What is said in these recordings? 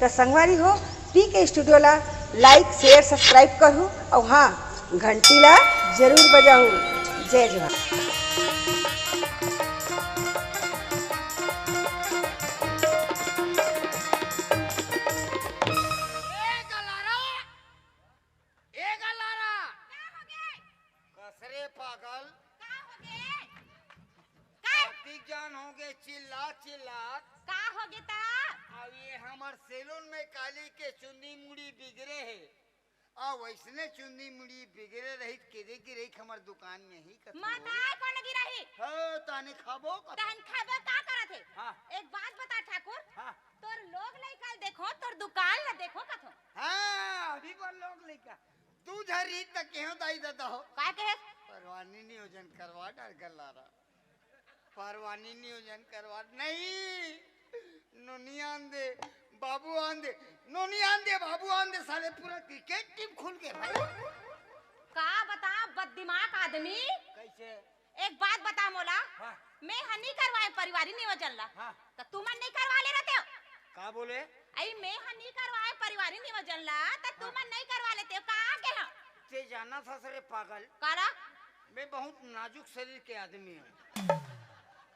तो संगवारी हो पीके स्टूडियो ला लाइक शेयर सब्सक्राइब करूँ और हाँ घंटी ला जरूर बजाऊँ। जय जवाहर। जान हो गए चिल्ला चिल्ला का हो गए ता अब ये हमार सैलून में काली के चुन्नी मुड़ी बिगड़े है और वैसने चुन्नी मुड़ी बिगड़े रही केदे की रही हमार दुकान में ही माताए कौन की रही हो ताने खाबो तहन खाबो का करत है। हां एक बात बता ठाकुर। हां तोर लोग लइका देखो तोर दुकान ला देखो कथो। हां अभी पर लोग लइका दूध हरी तक केहो दाई दादा हो का कहे परवानी नियोजन करवा डाल गल्लारा परवानी नियोजन करवा नहीं नोनी आंदे बाबू आंदे नोनी आंदे बाबू आंदे साले पूरा क्रिकेट टीम खुल के भाई का बता बददिमाग आदमी कैसे एक बात बता मोला। हाँ। मैं हनी करवाए परिवारी नियोजन ला हाँ। तो तुम नहीं करवा ले रहते हो का बोले आई मैं हनी करवाए परिवारी नियोजन ला तो तुम नहीं करवा लेते हो का के हां ते जाना था सरे पागल करा मैं बहुत नाजुक शरीर के आदमी हूँ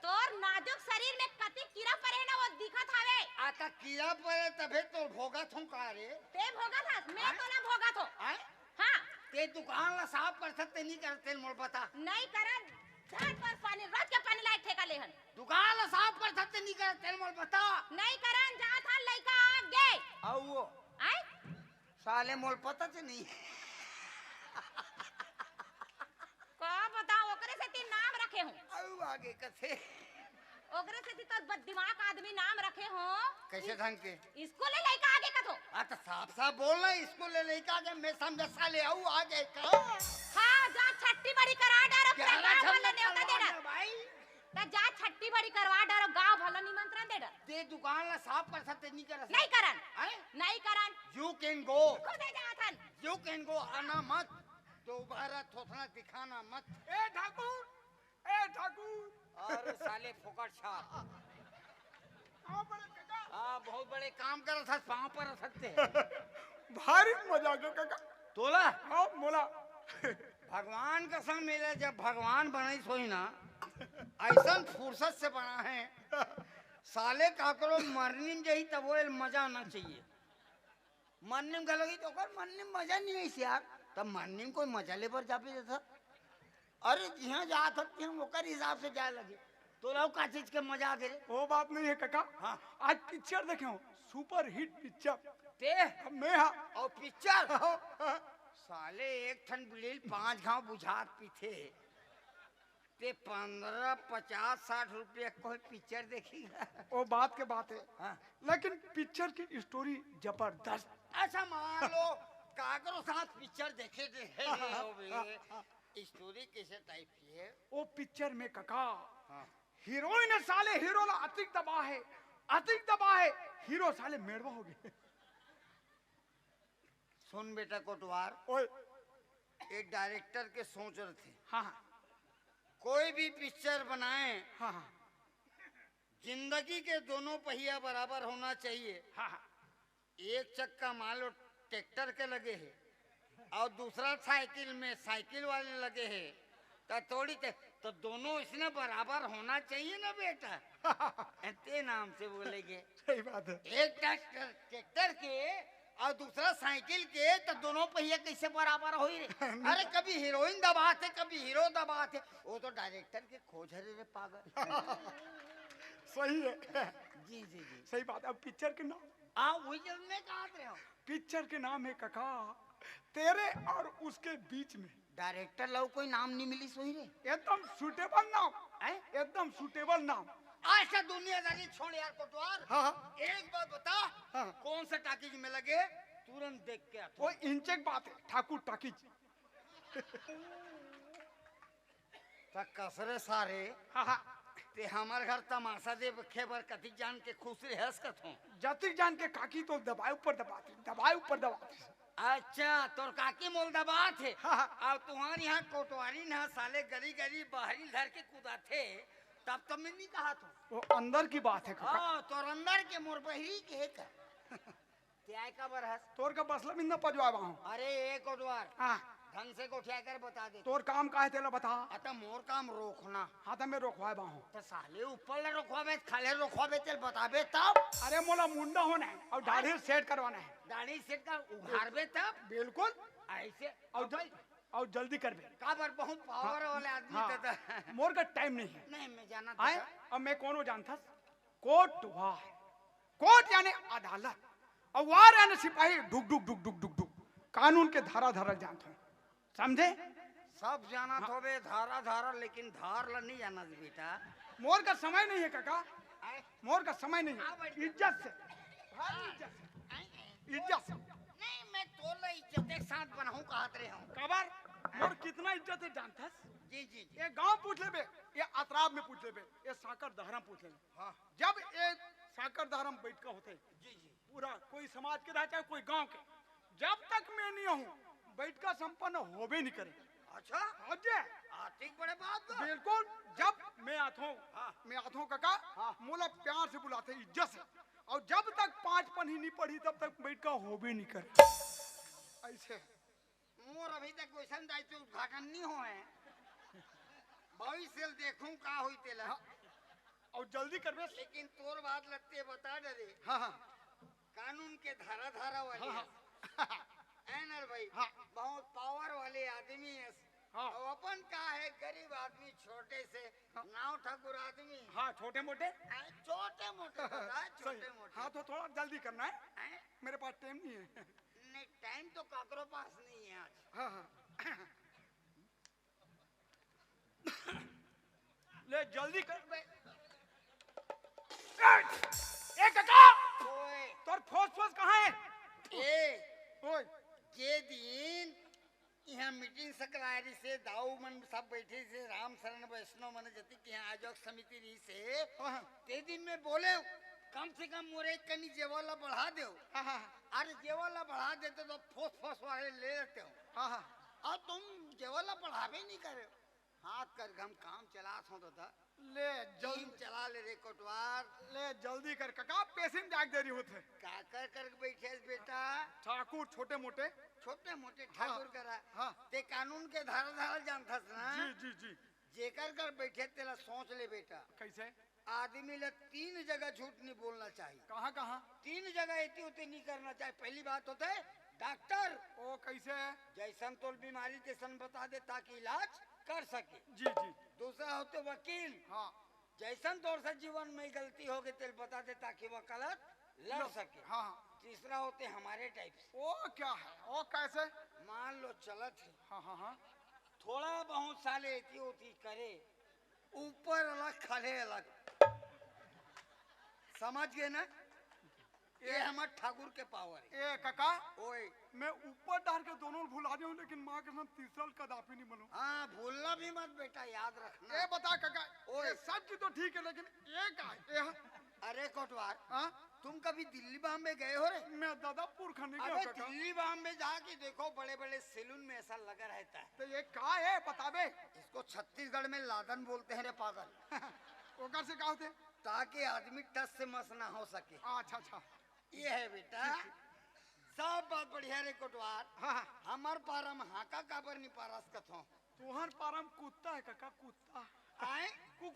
तोर नाजुक शरीर में कति कीड़ा पड़े ना वो दिखत हवे आता कीड़ा पड़े तबे तो भोगा थू का रे ते भोगा था मैं तो ना भोगा तो आए हां ते दुकान ला साफ कर सकते नहीं करते मोल बता नहीं करन झाड़ पर पानी रोज के पानी लाए ठेका लेहन दुकान ला साफ कर सकते नहीं करते मोल बता नहीं करन जा था लइका आगे आओ वो आए साले मोल पता से नहीं का बताओ ओकरे से ती नाम रखे हूं आओ आगे कथे ओकरे से ती तो बददिमाग आदमी नाम रखे हो कैसे ढंग के इसको ले लइका आगे कथो आ तो साफ साफ बोलना इसको ले लेका के मैं समझ साले आओ आगे का हां जा छट्टी बड़ी करा डारो क्या गांव भला न्योता दे करवाना भाई ता जा छट्टी बड़ी करवा डारो गांव भला निमंत्रण दे डर ते दुकान ला साफ कर सकते नहीं कर नहीं करन आए नहीं करन यू कैन गो खुद जा थन यू कैन गो आना मत दोबारा थोथना दिखाना मत ए ठाकुर और साले फोकट छाप हाँ बहुत बड़े काम कर था पाँव पर रख सकते हैं भारी मजा के काका तोला हाँ मोला भगवान का संग मिले जब भगवान बने सोई ना ऐसा फुर्सत से बना है साले काकरो मरनी में जही तब वो मजा आना चाहिए मरने में गलोगी तो कर मरने में मजा नहीं है यार तब मरने में कोई मजा ले पर जापे जैसा अरे जिहाँ जा सकते हैं वो हिसाब से जा लगे तो लोग का चीज के मजा आ गए वो बात नहीं है काका। हाँ। आज पिक्चर देखे हो सुपर हिट पिक्चर ते मैं हाँ और पिक्चर साले एक ठन बिलील 5 घाव बुझात पीछे ते 15 50 60 रुपये कोई पिक्चर देखेगा वो बात के बात है हाँ। लेकिन पिक्चर की स्टोरी जबरदस्त। अच्छा मान लो कागरो साथ पिक्चर देखे स्टोरी कैसे टाइप की है वो पिक्चर में काका हाँ। हीरोइन साले हीरो ना अतिक दबा है हीरो साले मेड़वा हो गए। सुन बेटा कोटवार ओए एक डायरेक्टर के सोच रहे थे हाँ कोई भी पिक्चर बनाए हाँ जिंदगी के दोनों पहिया बराबर होना चाहिए हाँ एक चक्का मान लो ट्रैक्टर के लगे है और दूसरा साइकिल वाले लगे है तो थोड़ी तो दोनों इसने बराबर होना चाहिए ना बेटा ऐसे नाम से बोलेंगे सही बात है। एक ट्रैक्टर के और दूसरा साइकिल के तो दोनों पहिया कैसे बराबर हो रहे अरे कभी हीरोइन दबाते कभी हीरो दबाते वो तो डायरेक्टर के खोज रे पागल सही है जी जी जी सही बात है। अब पिक्चर के नाम वही जब मैं कहा रहे हो पिक्चर के नाम है काका तेरे और उसके बीच में। डायरेक्टर लोग कोई नाम नहीं मिली सोई रे एकदम सूटेबल नाम है एकदम सूटेबल नाम। ऐसा दुनियादारी छोड़ यार कोटवार हाँ एक बात बता हाँ। कौन सा टाकीज में लगे तुरंत देख के आता वो इंचेक बात है ठाकुर टाकीज कसरे सारे हाँ ते हमार घर तमाशा दे खेबर कथी जान के खुश रे हंस कथो जाति जान के काकी तो दबाए ऊपर दबाते अच्छा तोर काकी मोल दबा थे हाँ। और तुम्हारे यहाँ कोटवारी ना साले गली गली बाहरी धर के कूदा थे तब तो मैं नहीं कहा था वो अंदर की बात है काका। तोर अंदर के मोर बहरी के का क्या का बरहस? तोर का बसला बिंदा पजवाबा हूँ। अरे एक कोटवार हाँ ढंग से कोठिया कर बता दे। तोर काम का है तेला बता। अतः मोर काम रोकना। हाँ तो मैं रोकवाबा हूँ। तो साले ऊपर ले रोकवाबे खाले रोकवाबे तेल बताबे तब। अरे मोला मुंडा होना है और दाढ़ी सेट करवाना है। दाढ़ी सेट का उघाड़बे तब। बिल्कुल। ऐसे और जल्दी कर बे। काबर बहुत पावर वाले आदमी हाँ, थे। मोर का टाइम नहीं है। नहीं मैं जाना आए था। अब मैं कौन जानता? कोर्ट वार। कोर्ट यानी अदालत और वार यानी सिपाही। डुक डुक डुक डुक डुक डुक कानून के धारा धारा जानता हूँ, समझे? सब जाना तो बे धारा धारा, लेकिन धार ला नहीं जाना बेटा। मोर का समय नहीं है काका, आए, मोर का समय नहीं हाँ, है। बैठ। इज्जत से भारी इज्जत से, आए, इज्जत से। नहीं मैं तो ला इज्जत एक साथ बनाऊं कहत रहे हूँ। कबर मोर कितना इज्जत है जानता? जी जी जी। ये गांव पूछ ले बे, ये अतराब में पूछ ले बे, ये साकर दहरम पूछ ले बे। हाँ जब ये साकर दहरम बैठ का होते जी जी। पूरा कोई समाज के रह चाहे कोई गांव के, जब तक मैं नहीं हूँ बैठ का संपन्न होबे नहीं करे। अच्छा अजय आर्थिक बड़े बात बा। बिल्कुल। जब मैं आता हूँ, हाँ। मैं आता हूँ काका, मोला प्यार से बुलाते इज्जत से, और जब तक 5 पन्ही नहीं पढ़ी तब तक बैठ का होबे नहीं करे। ऐसे मोर अभी तक वैसन दायित्व उद्घाटन नहीं हो है। भविष्य देखूं का हुई तेला। हाँ। और जल्दी कर बे। लेकिन तोर बात लगते बता डरे। हाँ हाँ कानून के धारा धारा वाले हाँ, एनर भाई हाँ। बहुत पावर वाले आदमी है। हाँ। और अपन का है गरीब आदमी, छोटे से नाव ठाकुर आदमी। हाँ छोटे मोटे छोटे मोटे छोटे मोटे। हाँ तो थोड़ा जल्दी करना है, हैं? मेरे पास टाइम नहीं है। नहीं टाइम तो काकरो पास नहीं है आज। हाँ हाँ ले जल्दी कर बे। ए काका, ओए तोर फोस फोस कहाँ है? ओए जे दिन यहाँ मीटिंग सकरारी से दाऊ मन सब बैठे से राम शरण वैष्णव मन जति के यहाँ आयोजक समिति रही से हाँ ते दिन में बोले कम से कम मोरे कनी जेवाला बढ़ा दो। हाँ हाँ अरे जेवाला बढ़ा देते तो फोस फोस वाले ले लेते हो। हाँ हाँ और तुम जेवाला बढ़ावे नहीं करे। हाथ कर हम काम चला सो तो था। ले जल्दी जल्दी चला ले रे कोटवार। ले जल्दी कर काका, पेशेंट जाग देरी होते। का कर बैठे बेटा। ठाकुर छोटे मोटे। छोटे मोटे ठाकुर करा। हाँ। ते कानून के धारा धारा जानथस ना। जी जी जी। जेकर कर बैठे तेला सोच ले बेटा। कैसे? आदमी ला 3 जगह झूठ नहीं बोलना चाहिए। कहाँ कहाँ? 3 जगह इतनी उतनी नहीं करना चाहिए। पहली बात होता है डॉक्टर, ओ कैसे? जैसन तोल बीमारी तैसन बता दे ताकि इलाज कर सके। जी जी। दूसरा होते वकील, हाँ जैसन तौर से जीवन में गलती हो गई तेल बता दे ताकि वकालत लड़ सके। हाँ। तीसरा होते हमारे टाइप से। ओ क्या है? ओ कैसे? मान लो चलत है, हाँ हाँ हाँ थोड़ा बहुत साले इतनी उतनी करे, ऊपर अलग खड़े अलग। समझ गए ना? ये हमारे ठाकुर के पावर है। ए काका, ओए मैं ऊपर डाल के दोनों भुला दूं, लेकिन माँ के साथ तीसरा कदापि नहीं बनूं। हाँ भूलना भी मत बेटा, याद रखना। ए बता काका, ओए। ये सब चीज तो ठीक है, लेकिन ये का है? अरे कोटवार, हाँ तुम कभी दिल्ली बॉम्बे गए हो रे? मैं दादापुर खाने अबे गया काका। दिल्ली बॉम्बे जाके देखो, बड़े बड़े सैलून में ऐसा लगा रहता है। तो ये का है बताबे? इसको छत्तीसगढ़ में लादन बोलते हैं रे पागल। ओकर से का होते? ताकि आदमी टस से मस ना हो सके। अच्छा अच्छा। ये है बेटा, सब बात बढ़िया रे कोटवार। हाँ हाँ। हमार पारम हाका काबर नहीं पारस कथो। तुहर पारम कुत्ता है काका, कुत्ता। आए कुकुर।